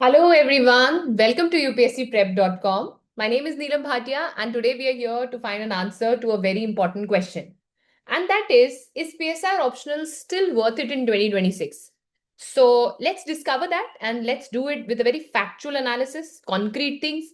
Hello everyone, welcome to UPSCprep.com. My name is Neelam Bhatia and today we are here to find an answer to a very important question. And that is PSIR optional still worth it in 2026? So let's discover that and let's do it with a very factual analysis, concrete things.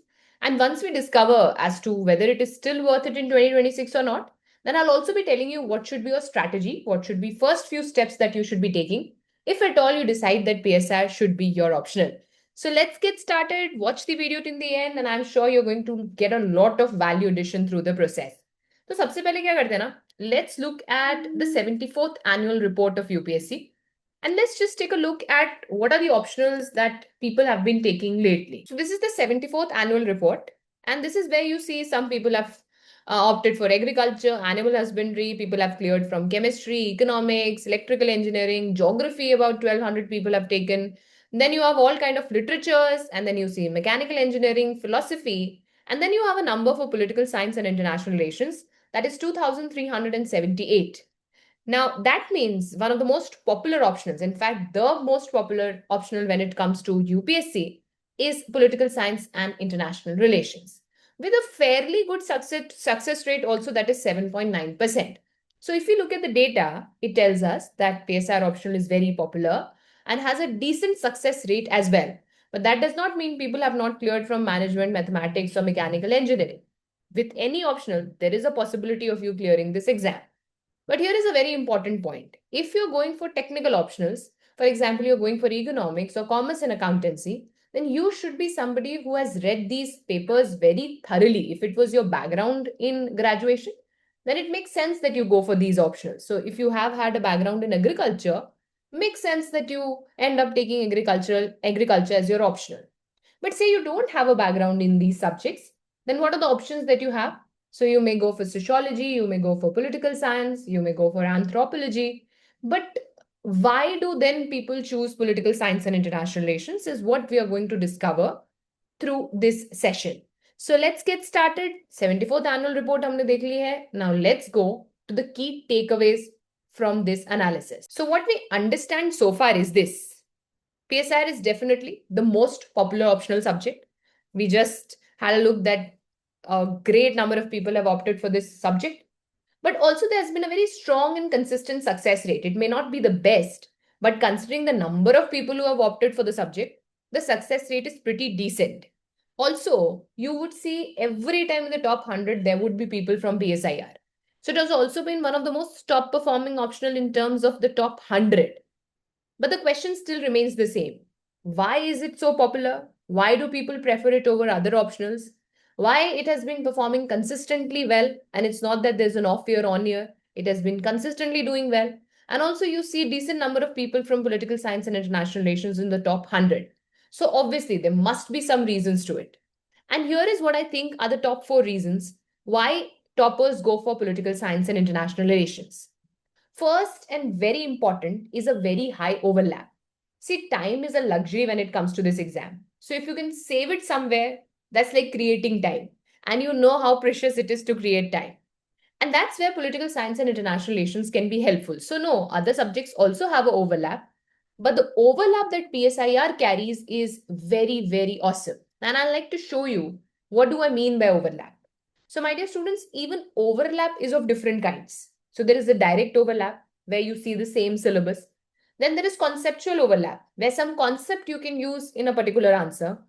And once we discover as to whether it is still worth it in 2026 or not, then I'll also be telling you what should be your strategy, what should be first few steps that you should be taking if at all you decide that PSIR should be your optional. So let's get started. Watch the video till the end and I'm sure you're going to get a lot of value addition through the process. तो सबसे पहले क्या करते हैं ना, let's look at the 74th annual report of UPSC and let's just take a look at what are the optionals that people have been taking lately. So this is the 74th annual report and this is where you see some people have opted for agriculture, animal husbandry, people have cleared from chemistry, economics, electrical engineering, geography, about 1200 people have taken. Then you have all kind of literatures, and then you see mechanical engineering, philosophy, and then you have a number for political science and international relations. That is 2,378. Now, that means one of the most popular options, in fact, the most popular optional when it comes to UPSC, is political science and international relations, with a fairly good success rate also, that is 7.9%. So, if you look at the data, it tells us that PSR optional is very popular and has a decent success rate as well. But that does not mean people have not cleared from management, mathematics, or mechanical engineering. With any optional, there is a possibility of you clearing this exam. But here is a very important point. If you're going for technical optionals, for example, you're going for economics or commerce and accountancy, then you should be somebody who has read these papers very thoroughly. If it was your background in graduation, then it makes sense that you go for these optionals. So if you have had a background in agriculture, makes sense that you end up taking agriculture as your optional. But say you don't have a background in these subjects, then what are the options that you have? So you may go for sociology, you may go for political science, you may go for anthropology. But why do then people choose political science and international relations is what we are going to discover through this session. So let's get started. 74th annual report humne dekh li hai. Now let's go to the key takeaways from this analysis. So what we understand so far is this. PSIR is definitely the most popular optional subject. We just had a look that a great number of people have opted for this subject. But also there has been a very strong and consistent success rate. It may not be the best, but considering the number of people who have opted for the subject, the success rate is pretty decent. Also, you would see every time in the top 100, there would be people from PSIR. So it has also been one of the most top performing optional in terms of the top 100. But the question still remains the same. Why is it so popular? Why do people prefer it over other optionals? Why it has been performing consistently well, and it's not that there's an off year on year. It has been consistently doing well. And also you see decent number of people from political science and international relations in the top 100. So obviously there must be some reasons to it. And here is what I think are the top 4 reasons why toppers go for political science and international relations. First and very important is a very high overlap. See, time is a luxury when it comes to this exam. So if you can save it somewhere, that's like creating time. And you know how precious it is to create time. And that's where political science and international relations can be helpful. So no, other subjects also have an overlap. But the overlap that PSIR carries is very, very awesome. And I'd like to show you what do I mean by overlap. So my dear students, even overlap is of different kinds. So there is a direct overlap where you see the same syllabus. Then there is conceptual overlap where some concept you can use in a particular answer.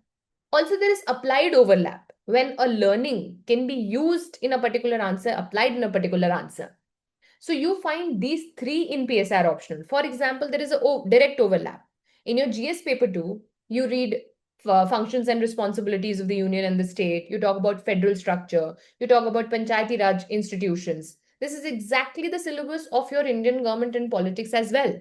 Also, there is applied overlap when a learning can be used in a particular answer, applied in a particular answer. So you find these 3 in PSR optional. For example, there is a direct overlap. In your GS paper 2, you read functions and responsibilities of the union and the state. You talk about federal structure. You talk about Panchayati Raj institutions. This is exactly the syllabus of your Indian government and politics as well.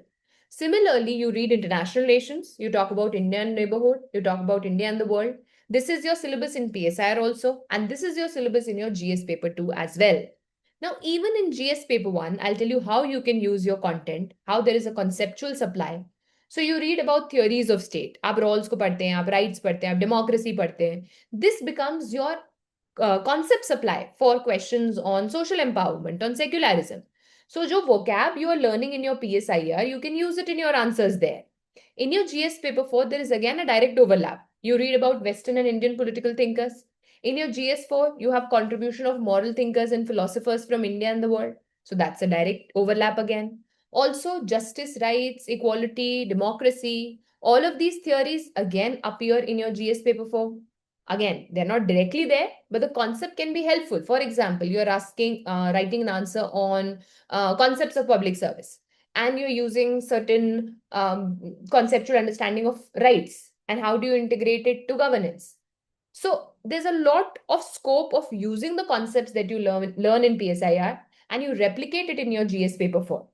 Similarly, you read international relations. You talk about India and neighborhood. You talk about India and the world. This is your syllabus in PSIR also. And this is your syllabus in your GS paper 2 as well. Now, even in GS paper 1, I'll tell you how you can use your content, how there is a conceptual supply. So you read about theories of state. आप roles को पढ़ते हैं, आप rights पढ़ते हैं, आप democracy पढ़ते हैं. This becomes your concept supply for questions on social empowerment, on secularism. So जो vocab you are learning in your PSIR, you can use it in your answers there. In your GS paper 4, there is again a direct overlap. You read about Western and Indian political thinkers. In your GS4, you have contribution of moral thinkers and philosophers from India and the world. So that's a direct overlap again. Also, justice, rights, equality, democracy, all of these theories again appear in your GS paper 4. Again, they're not directly there, but the concept can be helpful. For example, you're writing an answer on concepts of public service, and you're using certain conceptual understanding of rights and how do you integrate it to governance. So there's a lot of scope of using the concepts that you learn in PSIR and you replicate it in your GS paper 4.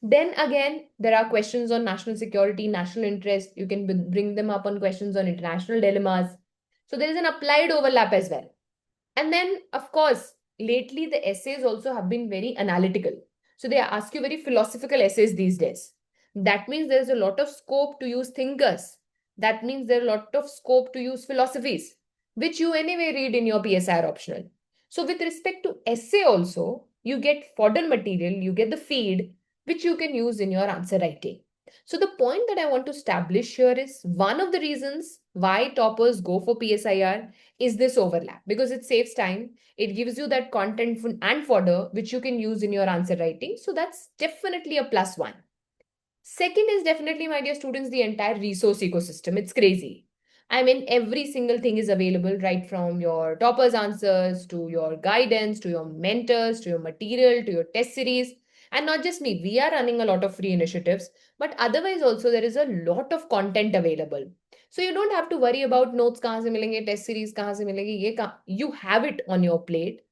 Then again, there are questions on national security, national interest. You can bring them up on questions on international dilemmas. So there is an applied overlap as well. And then, of course, lately the essays also have been very analytical. So they ask you very philosophical essays these days. That means there is a lot of scope to use thinkers. That means there is a lot of scope to use philosophies, which you anyway read in your PSIR optional. So with respect to essay also, you get fodder material, you get the feed, which you can use in your answer writing. So the point that I want to establish here is one of the reasons why toppers go for PSIR is this overlap, because it saves time. It gives you that content and fodder which you can use in your answer writing. So that's definitely a plus one. Second is definitely, my dear students, the entire resource ecosystem. It's crazy. I mean, every single thing is available, right from your toppers answers to your guidance, to your mentors, to your material, to your test series. And not just me, we are running a lot of free initiatives, but otherwise also there is a lot of content available. So you don't have to worry about notes kahan se milenge, test series kahan se milenge, you have it on your plate.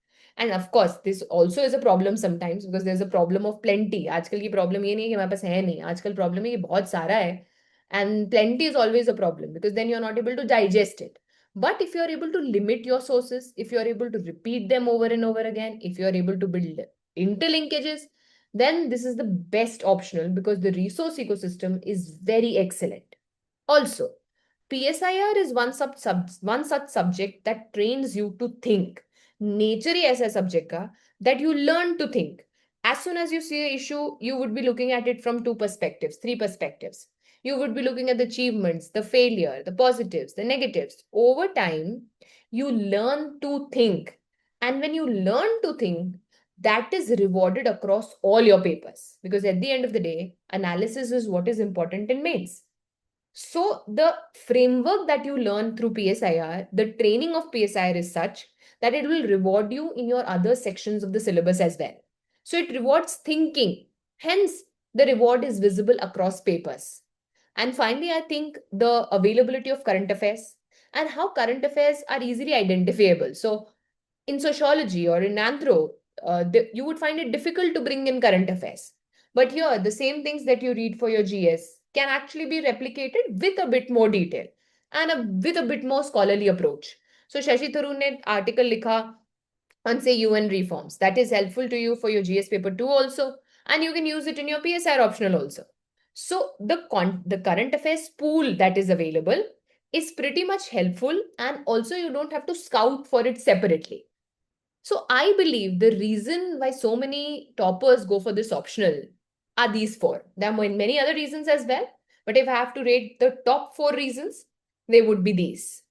And of course, this also is a problem sometimes because there's a problem of plenty. आजकल की problem ये नहीं है कि हमारे पास है नहीं. आजकल problem है कि बहुत सारा है. And plenty is always a problem because then you're not able to digest it. But if you're able to limit your sources, if you're able to repeat them over and over again, if you're able to build interlinkages, then this is the best optional because the resource ecosystem is very excellent. Also, PSIR is one such subject that trains you to think. Nature ही ऐसा subject का that you learn to think. As soon as you see an issue, you would be looking at it from two perspectives, three perspectives. You would be looking at the achievements, the failure, the positives, the negatives. Over time, you learn to think. And when you learn to think, that is rewarded across all your papers. Because at the end of the day, analysis is what is important in mains. So the framework that you learn through PSIR, the training of PSIR is such that it will reward you in your other sections of the syllabus as well. So it rewards thinking. Hence, the reward is visible across papers. And finally, I think the availability of current affairs and how current affairs are easily identifiable. So in sociology or in anthro, you would find it difficult to bring in current affairs. But here, the same things that you read for your GS can actually be replicated with a bit more detail and with a bit more scholarly approach. So Shashi Tharoor ne article likha on say UN reforms. That is helpful to you for your GS paper 2 also, and you can use it in your PSIR optional also. So the current affairs pool that is available is pretty much helpful, and also you don't have to scout for it separately. So I believe the reason why so many toppers go for this optional are these four. There are many other reasons as well, but if I have to rate the top 4 reasons, they would be these.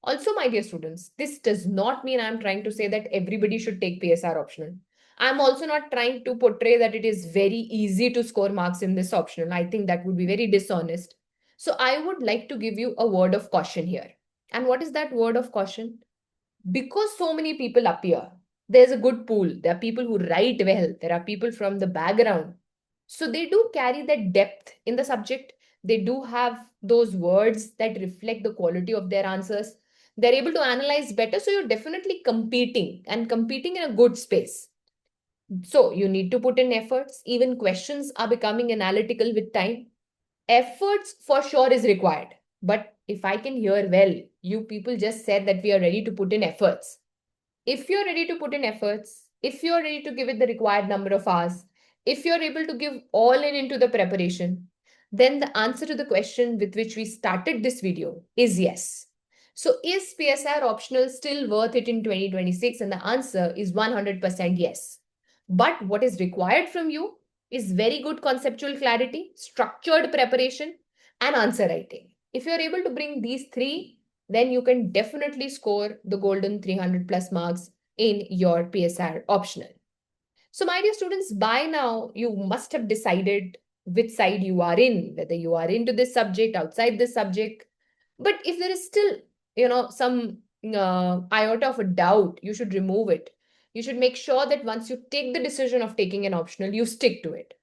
Also, my dear students, this does not mean I'm trying to say that everybody should take PSR optional. I'm also not trying to portray that it is very easy to score marks in this optional. I think that would be very dishonest. So I would like to give you a word of caution here. And what is that word of caution? Because so many people appear, there's a good pool. There are people who write well. There are people from the background. So they do carry that depth in the subject. They do have those words that reflect the quality of their answers. They're able to analyze better. So you're definitely competing and competing in a good space. So you need to put in efforts. Even questions are becoming analytical with time. Efforts for sure is required. But if I can hear well, you people just said that we are ready to put in efforts. If you're ready to put in efforts, if you're ready to give it the required number of hours, if you're able to give all in into the preparation, then the answer to the question with which we started this video is yes. So is PSIR optional still worth it in 2026? And the answer is 100% yes. But what is required from you is very good conceptual clarity, structured preparation, and answer writing. If you're able to bring these three, then you can definitely score the golden 300 plus marks in your PSIR optional. So my dear students, by now you must have decided which side you are in, whether you are into this subject, outside this subject. But if there is still, some iota of a doubt, you should remove it. You should make sure that once you take the decision of taking an optional, you stick to it.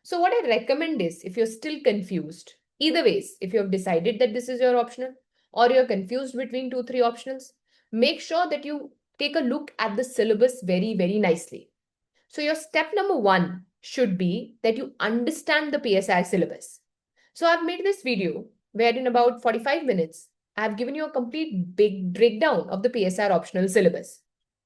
So what I recommend is, if you're still confused, either ways, if you have decided that this is your optional or you're confused between 2, 3 optionals, make sure that you take a look at the syllabus very, very nicely. So your step number 1 should be that you understand the PSI syllabus. So I've made this video where in about 45 minutes, I've given you a complete big breakdown of the PSIR optional syllabus.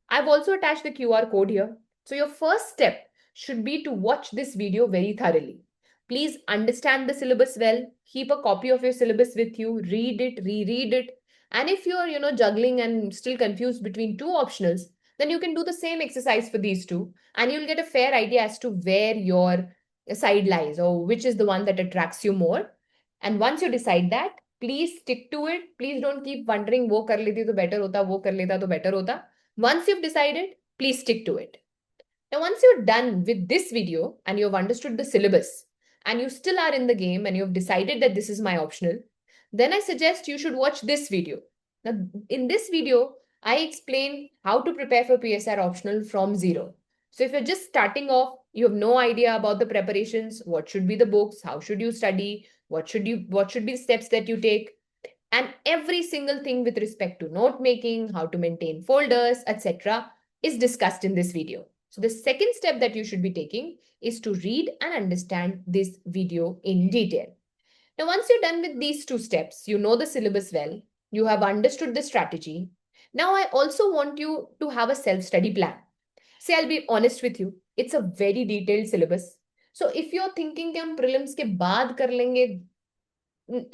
I've also attached the QR code here. So your first step should be to watch this video very thoroughly. Please understand the syllabus well. Keep a copy of your syllabus with you. Read it, reread it. And if you're, juggling and still confused between 2 optionals, then you can do the same exercise for these 2, and you'll get a fair idea as to where your side lies or which is the one that attracts you more. And once you decide that, please stick to it. Please don't keep wondering, wo kar leti to better hota, wo kar leta to better hota. Once you've decided, please stick to it. Now, once you're done with this video and you've understood the syllabus and you still are in the game and you've decided that this is my optional, then I suggest you should watch this video. Now, in this video, I explain how to prepare for PSIR optional from zero. So if you're just starting off, you have no idea about the preparations, what should be the books, how should you study, what should be the steps that you take, and every single thing with respect to note making, how to maintain folders, etc. is discussed in this video. So the second step that you should be taking is to read and understand this video in detail. Now, once you're done with these 2 steps, you know the syllabus well, you have understood the strategy. Now, I also want you to have a self-study plan. See, I'll be honest with you, it's a very detailed syllabus. So if you're thinking कि हम prelims के बाद कर लेंगे,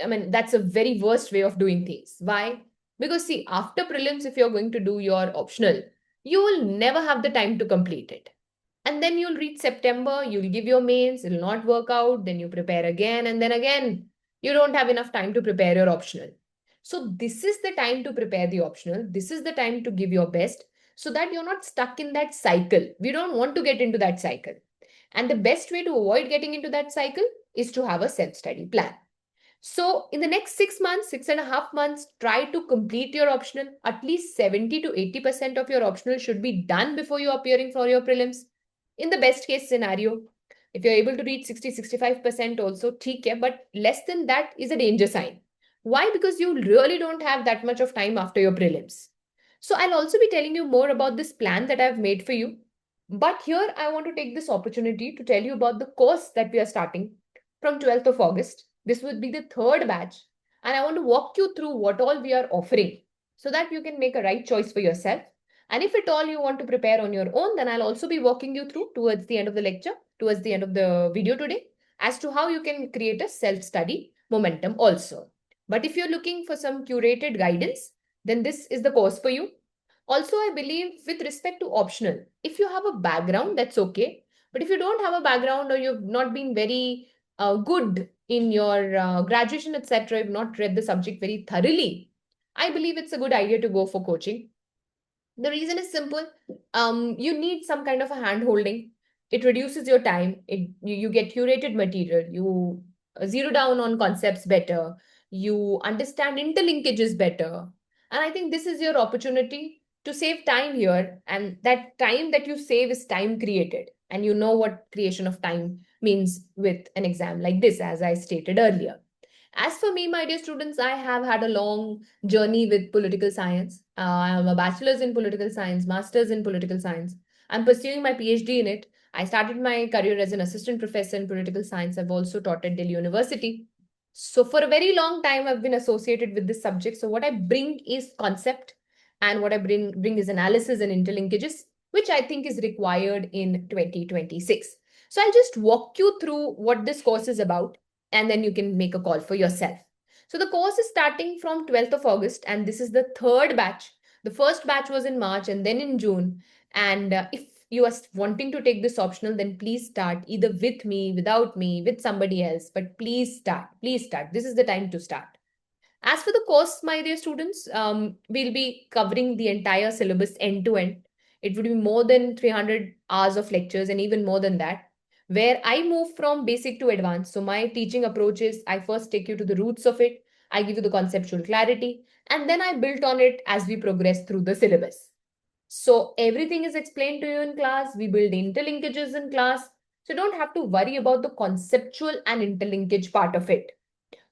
I mean, that's a very worst way of doing things. Why? Because see, after prelims, if you're going to do your optional, you will never have the time to complete it. And then you'll reach September, you'll give your mains, it'll not work out, then you prepare again, and then again, you don't have enough time to prepare your optional. So this is the time to prepare the optional. This is the time to give your best so that you're not stuck in that cycle. We don't want to get into that cycle. And the best way to avoid getting into that cycle is to have a self-study plan. So in the next 6 months, 6.5 months, try to complete your optional. At least 70 to 80% of your optional should be done before you're appearing for your prelims. In the best case scenario, if you're able to reach 60-65% also, theek hai, but less than that is a danger sign. Why? Because you really don't have that much of time after your prelims. So I'll also be telling you more about this plan that I've made for you. But here I want to take this opportunity to tell you about the course that we are starting from 12th of August. This would be the 3rd batch, and I want to walk you through what all we are offering so that you can make a right choice for yourself. And if at all you want to prepare on your own, then I'll also be walking you through towards the end of the lecture, towards the end of the video today, as to how you can create a self-study momentum also. But if you're looking for some curated guidance, then this is the course for you. Also, I believe with respect to optional, if you have a background, that's okay. But if you don't have a background or you've not been very good in your graduation, etc., you've not read the subject very thoroughly, I believe it's a good idea to go for coaching. The reason is simple. You need some kind of a hand holding. It reduces your time. You get curated material. You zero down on concepts better. You understand interlinkages better. And I think this is your opportunity to save time here. And that time that you save is time created. And you know what creation of time means with an exam like this, as I stated earlier. As for me, my dear students, I have had a long journey with political science. I am a bachelor's in political science, master's in political science. I'm pursuing my PhD in it. I started my career as an assistant professor in political science. I've also taught at Delhi University. So for a very long time, I've been associated with this subject. So what I bring is concept, and what I bring is analysis and interlinkages, which I think is required in 2026. So I'll just walk you through what this course is about, and then you can make a call for yourself. So the course is starting from 12th of August, and this is the 3rd batch. The first batch was in March and then in June. And if you are wanting to take this optional, then please start either with me, without me, with somebody else. But please start. Please start. This is the time to start. As for the course, my dear students, we'll be covering the entire syllabus end to end. It would be more than 300 hours of lectures and even more than that, where I move from basic to advanced. So my teaching approach is I first take you to the roots of it, I give you the conceptual clarity, and then I build on it as we progress through the syllabus. So everything is explained to you in class. We build interlinkages in class. So you don't have to worry about the conceptual and interlinkage part of it.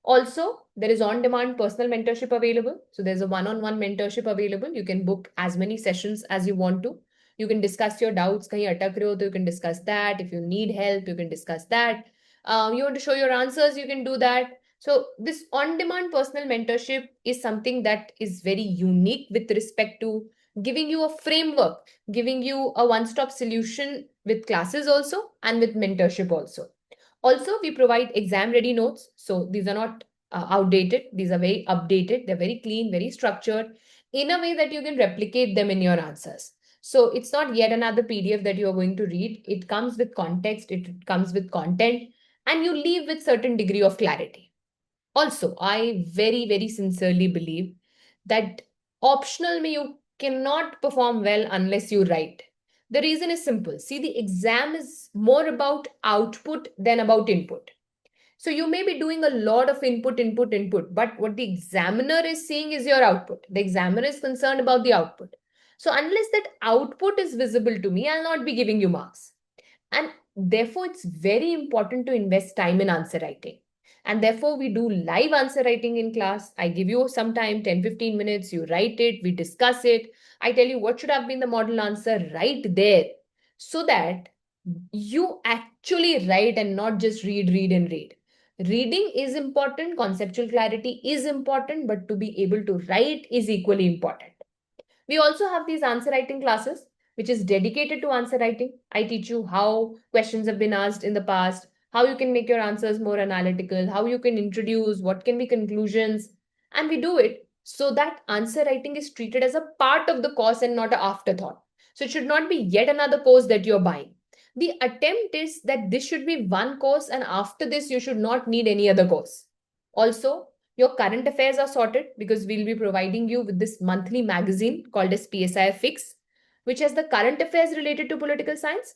Also, there is on-demand personal mentorship available. So there's a one-on-one mentorship available. You can book as many sessions as you want to. You can discuss your doubts. Kahin atak rahe ho, to you can discuss that. If you need help, you can discuss that. You want to show your answers, you can do that. So this on-demand personal mentorship is something that is very unique with respect to giving you a framework, giving you a one-stop solution with classes also and with mentorship also. Also, we provide exam ready notes. So these are not outdated. These are very updated. They're very clean, very structured in a way that you can replicate them in your answers. So it's not yet another PDF that you're going to read. It comes with context. It comes with content and you leave with certain degree of clarity. Also, I very, very sincerely believe that optional may you cannot perform well unless you write. The reason is simple. See, the exam is more about output than about input. So you may be doing a lot of input, but what the examiner is seeing is your output. The examiner is concerned about the output. So unless that output is visible to me, I'll not be giving you marks. And therefore, it's very important to invest time in answer writing. And therefore, we do live answer writing in class. I give you some time, 10-15 minutes, you write it, we discuss it. I tell you what should have been the model answer right there so that you actually write and not just read, read, and read. Reading is important, conceptual clarity is important, but to be able to write is equally important. We also have these answer writing classes, which is dedicated to answer writing. I teach you how questions have been asked in the past, how you can make your answers more analytical, how you can introduce, what can be conclusions. And we do it so that answer writing is treated as a part of the course and not an afterthought. So it should not be yet another course that you're buying. The attempt is that this should be one course, and after this, you should not need any other course. Also, your current affairs are sorted because we'll be providing you with this monthly magazine called as PSIR Fix, which has the current affairs related to political science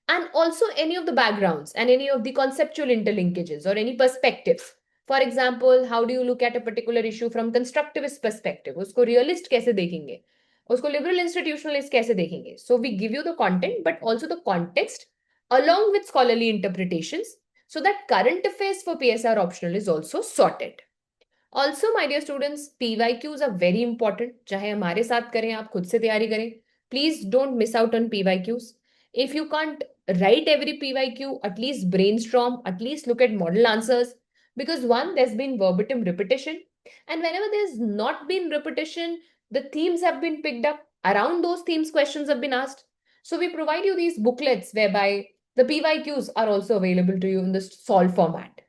and also any of the backgrounds and any of the conceptual interlinkages or any perspectives. For example, how do you look at a particular issue from constructivist perspective? Usko realist kaise dekhenge? Usko liberal institutionalist kaise dekhenge? So we give you the content, but also the context along with scholarly interpretations so that current affairs for PSR optional is also sorted. Also, my dear students, PYQs are very important. चाहे हमारे साथ करें, आप खुद से तैयारी करें. Please don't miss out on PYQs. If you can't write every PYQ, at least brainstorm, at least look at model answers. Because one, there's been verbatim repetition. And whenever there's not been repetition, the themes have been picked up. Around those themes, questions have been asked. So we provide you these booklets whereby the PYQs are also available to you in the solved format.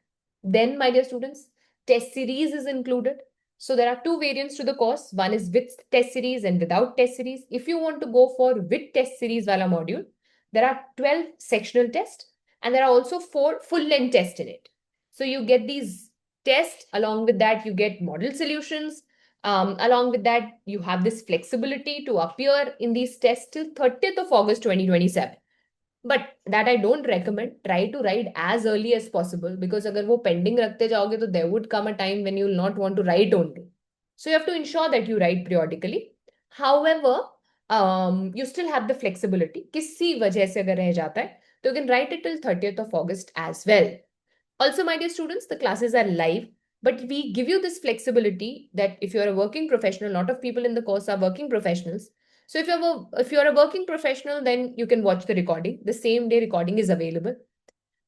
Then, my dear students, test series is included. So there are two variants to the course. One is with test series and without test series. If you want to go for with test series wala module, there are 12 sectional tests and there are also 4 full length tests in it. So you get these tests. Along with that, you get model solutions. Along with that, you have this flexibility to appear in these tests till 30th of August 2027. But that I don't recommend. Try to write as early as possible because अगर वो pending रखते जाओगे तो there would come a time when you will not want to write only. So you have to ensure that you write periodically. However, you still have the flexibility. किसी वजह से अगर रह जाता है तो you can write it till 30th of August as well. Also, my dear students, the classes are live, but we give you this flexibility that if you're a working professional, a lot of people in the course are working professionals. So if you're a working professional, then you can watch the recording. The same day recording is available.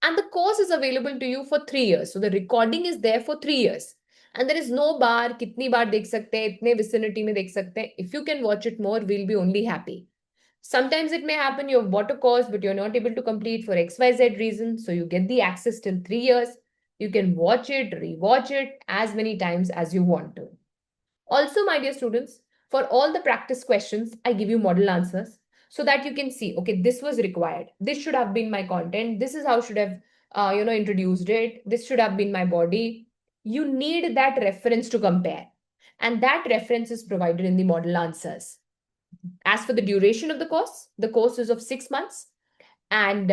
And the course is available to you for 3 years. So the recording is there for 3 years. And there is no bar, kitni baar dekh sakte hain, itne vicinity mein dekh sakte hain. If you can watch it more, we'll be only happy. Sometimes it may happen you've bought a course, but you're not able to complete for XYZ reason. So you get the access till 3 years. You can watch it, rewatch it as many times as you want to. Also, my dear students, for all the practice questions, I give you model answers so that you can see, okay, this was required. This should have been my content. This is how should have, introduced it. This should have been my body. you need that reference to compare. And that reference is provided in the model answers. As for the duration of the course is of 6 months. And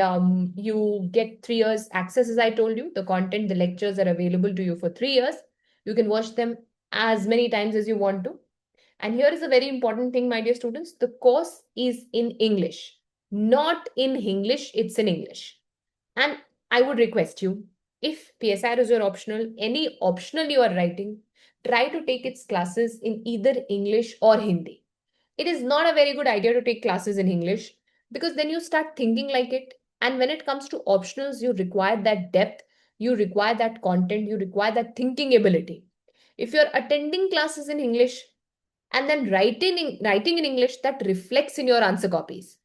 you get 3 years access, as I told you. The content, the lectures are available to you for 3 years. You can watch them as many times as you want to. And here is a very important thing, my dear students. The course is in English, not in English. It's in English. And I would request you, if PSIR is your optional, any optional you are writing, try to take its classes in either English or Hindi. It is not a very good idea to take classes in English because then you start thinking like it. And when it comes to optionals, you require that depth, you require that content, you require that thinking ability. If you're attending classes in English and then writing in English, that reflects in your answer copies.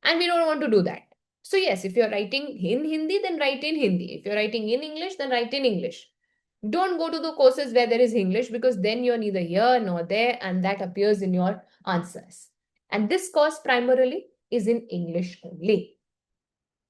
And we don't want to do that. So yes, if you're writing in Hindi, then write in Hindi. If you're writing in English, then write in English. Don't go to the courses where there is English because then you're neither here nor there and that appears in your answers. And this course primarily is in English only.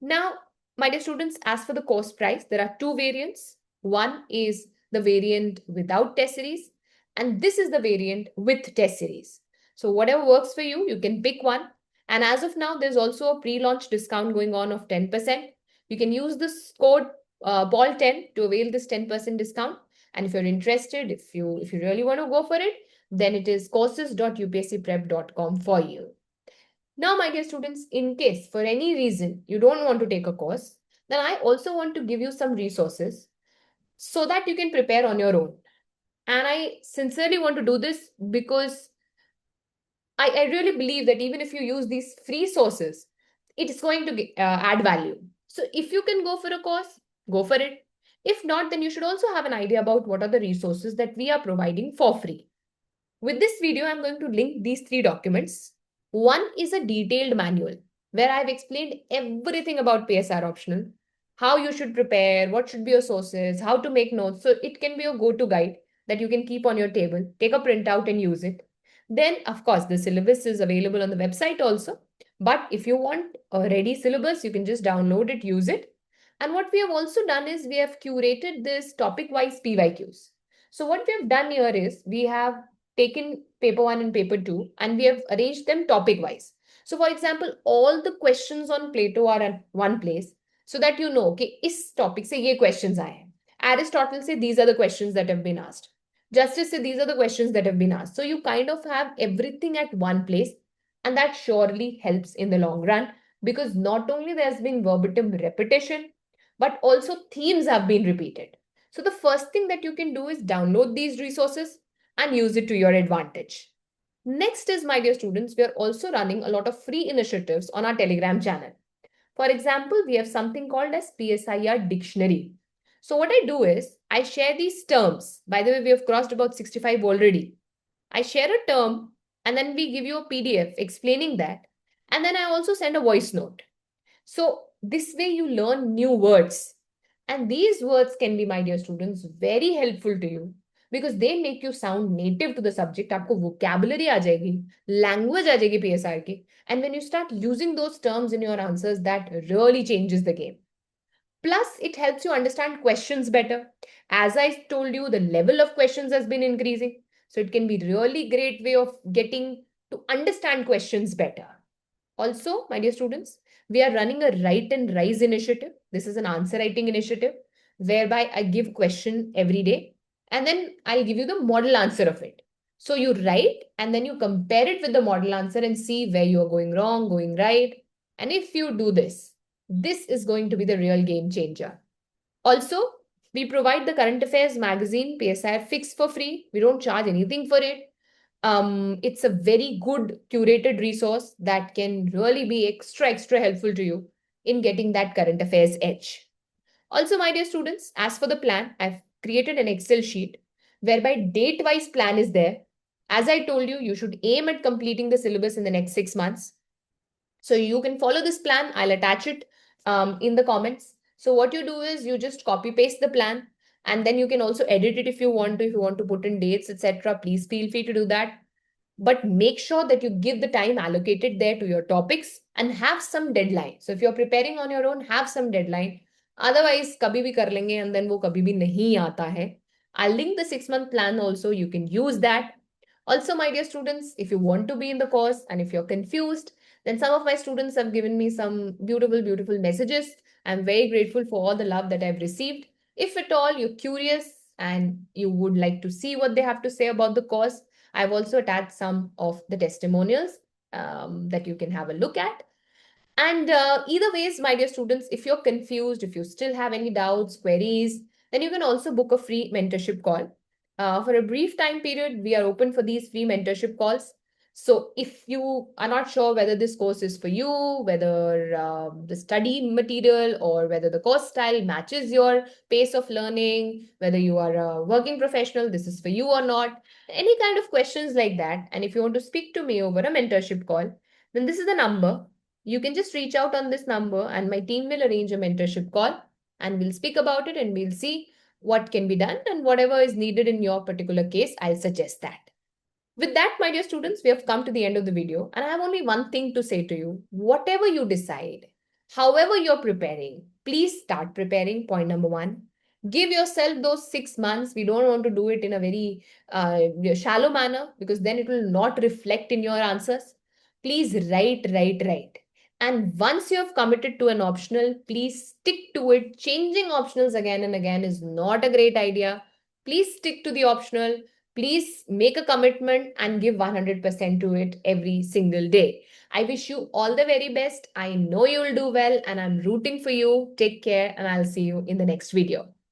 Now, my dear students, as for the course price, there are two variants. One is the variant without test series, and this is the variant with test series. So whatever works for you, you can pick one. And as of now, there's also a pre-launch discount going on of 10%. You can use this code BALL10 to avail this 10% discount. And if you're interested, if you really want to go for it, then it is courses.upscprep.com for you. Now, my dear students, in case for any reason you don't want to take a course, then I also want to give you some resources so that you can prepare on your own. And I sincerely want to do this because I really believe that even if you use these free sources, it's going to add value. So if you can go for a course, go for it. If not, then you should also have an idea about what are the resources that we are providing for free. With this video, I'm going to link these 3 documents. One is a detailed manual where I've explained everything about PSIR optional, how you should prepare, what should be your sources, how to make notes. So it can be a go-to guide that you can keep on your table, take a printout and use it. Then, of course, the syllabus is available on the website also. But if you want a ready syllabus, you can just download it, use it. And what we have also done is we have curated this topic-wise PYQs. So what we have done here is we have taken paper 1 and paper 2 and we have arranged them topic-wise. So for example, all the questions on Plato are at one place so that you know, okay, इस topic से ये questions आए हैं. Aristotle say these are the questions that have been asked. Justice say these are the questions that have been asked. So you kind of have everything at one place, and that surely helps in the long run because not only there's been verbatim repetition, but also themes have been repeated. So the first thing that you can do is download these resources and use it to your advantage. Next is, my dear students, we are also running a lot of free initiatives on our Telegram channel. For example, we have something called as PSIR Dictionary. So what I do is, I share these terms. By the way, we have crossed about 65 already. I share a term and then we give you a PDF explaining that. And then I also send a voice note. So this way you learn new words. And these words can be, my dear students, very helpful to you because they make you sound native to the subject. आपको vocabulary आ जाएगी, language आ जाएगी PSR की. And when you start using those terms in your answers, that really changes the game. Plus, it helps you understand questions better. As I told you, the level of questions has been increasing. So it can be really great way of getting to understand questions better. Also, my dear students, we are running a Write and Rise initiative. This is an answer writing initiative whereby I give question every day and then I'll give you the model answer of it. So you write and then you compare it with the model answer and see where you are going wrong, going right. And if you do this, this is going to be the real game changer. Also, we provide the current affairs magazine PSIR Fix for free. We don't charge anything for it. It's a very good curated resource that can really be extra helpful to you in getting that current affairs edge. Also, my dear students, as for the plan, I've created an Excel sheet whereby date-wise plan is there. As I told you, you should aim at completing the syllabus in the next 6 months. So you can follow this plan. I'll attach it in the comments. So what you do is you just copy paste the plan and then you can also edit it if you want to put in dates, etc. Please feel free to do that. But make sure that you give the time allocated there to your topics and have some deadline. So if you're preparing on your own, have some deadline. Otherwise, kabhi bhi kar lenge and then wo kabhi bhi nahi aata hai. I'll link the 6-month plan also. You can use that. Also, my dear students, if you want to be in the course and if you're confused, then some of my students have given me some beautiful, beautiful messages. I'm very grateful for all the love that I've received. If at all you're curious and you would like to see what they have to say about the course, I've also attached some of the testimonials that you can have a look at. And either ways, my dear students, if you're confused, if you still have any doubts, queries, then you can also book a free mentorship call. For a brief time period, we are open for these free mentorship calls. So if you are not sure whether this course is for you, whether the study material or whether the course style matches your pace of learning, whether you are a working professional, this is for you or not, any kind of questions like that, and if you want to speak to me over a mentorship call, then this is the number. You can just reach out on this number and my team will arrange a mentorship call and we'll speak about it and we'll see what can be done and whatever is needed in your particular case, I'll suggest that. With that, my dear students, we have come to the end of the video and I have only one thing to say to you. Whatever you decide, however you're preparing, please start preparing. Point number one. Give yourself those 6 months. We don't want to do it in a very shallow manner because then it will not reflect in your answers. Please write, write, write. And once you have committed to an optional, please stick to it. Changing optionals again and again is not a great idea. Please stick to the optional. Please make a commitment and give 100% to it every single day. I wish you all the very best. I know you'll do well and I'm rooting for you. Take care and I'll see you in the next video.